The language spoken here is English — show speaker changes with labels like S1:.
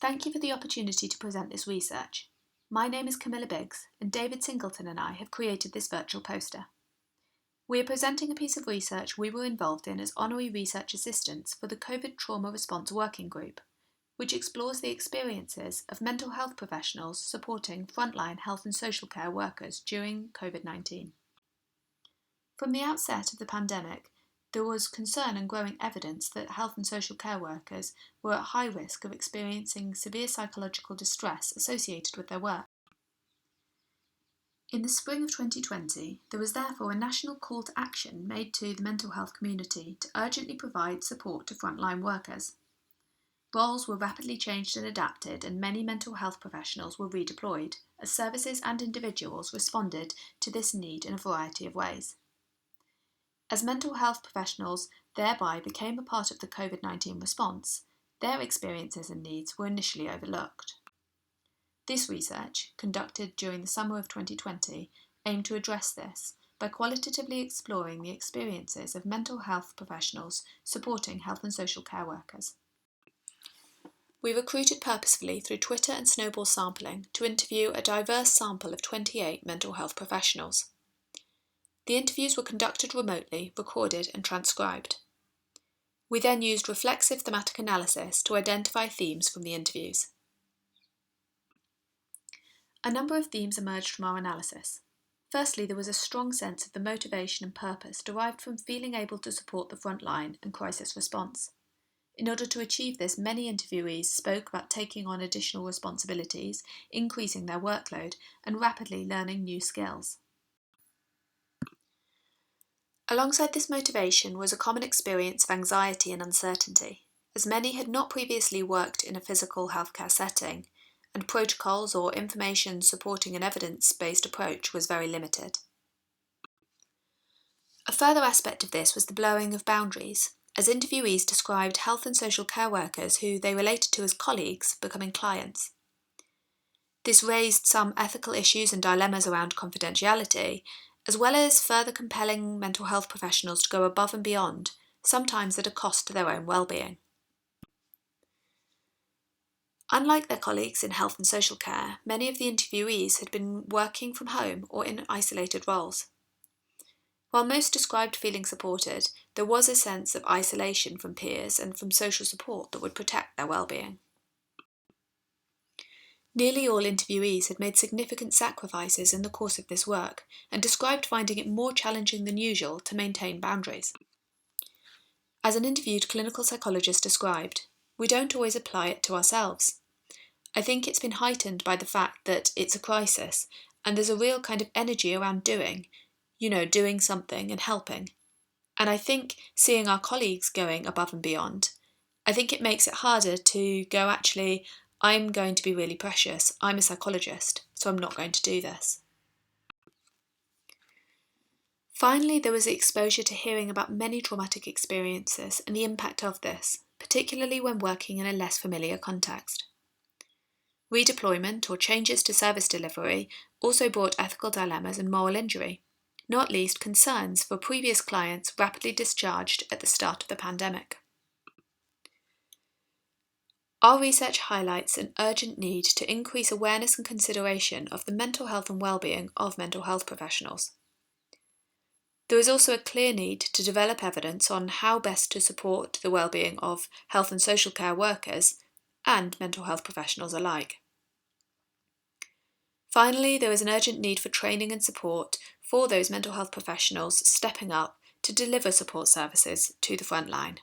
S1: Thank you for the opportunity to present this research. My name is Camilla Biggs, and David Singleton and I have created this virtual poster. We are presenting a piece of research we were involved in as Honorary Research Assistants for the COVID Trauma Response Working Group, which explores the experiences of mental health professionals supporting frontline health and social care workers during COVID-19. From the outset of the pandemic, there was concern and growing evidence that health and social care workers were at high risk of experiencing severe psychological distress associated with their work. In the spring of 2020, there was therefore a national call to action made to the mental health community to urgently provide support to frontline workers. Roles were rapidly changed and adapted, and many mental health professionals were redeployed as services and individuals responded to this need in a variety of ways. As mental health professionals thereby became a part of the COVID-19 response, their experiences and needs were initially overlooked. This research, conducted during the summer of 2020, aimed to address this by qualitatively exploring the experiences of mental health professionals supporting health and social care workers. We recruited purposefully through Twitter and snowball sampling to interview a diverse sample of 28 mental health professionals. The interviews were conducted remotely, recorded and transcribed. We then used reflexive thematic analysis to identify themes from the interviews. A number of themes emerged from our analysis. Firstly, there was a strong sense of the motivation and purpose derived from feeling able to support the front line and crisis response. In order to achieve this, many interviewees spoke about taking on additional responsibilities, increasing their workload, and rapidly learning new skills. Alongside this motivation was a common experience of anxiety and uncertainty, as many had not previously worked in a physical healthcare setting, and protocols or information supporting an evidence-based approach was very limited. A further aspect of this was the blurring of boundaries, as interviewees described health and social care workers who they related to as colleagues becoming clients. This raised some ethical issues and dilemmas around confidentiality, as well as further compelling mental health professionals to go above and beyond, sometimes at a cost to their own well-being. Unlike their colleagues in health and social care, many of the interviewees had been working from home or in isolated roles. While most described feeling supported, there was a sense of isolation from peers and from social support that would protect their well-being. Nearly all interviewees had made significant sacrifices in the course of this work and described finding it more challenging than usual to maintain boundaries. As an interviewed clinical psychologist described, "We don't always apply it to ourselves. I think it's been heightened by the fact that it's a crisis and there's a real kind of energy around doing something and helping. And I think seeing our colleagues going above and beyond, I think it makes it harder to go, actually, I'm going to be really precious. I'm a psychologist, so I'm not going to do this." Finally, there was the exposure to hearing about many traumatic experiences and the impact of this, particularly when working in a less familiar context. Redeployment or changes to service delivery also brought ethical dilemmas and moral injury, not least concerns for previous clients rapidly discharged at the start of the pandemic. Our research highlights an urgent need to increase awareness and consideration of the mental health and well-being of mental health professionals. There is also a clear need to develop evidence on how best to support the well-being of health and social care workers and mental health professionals alike. Finally, there is an urgent need for training and support for those mental health professionals stepping up to deliver support services to the front line.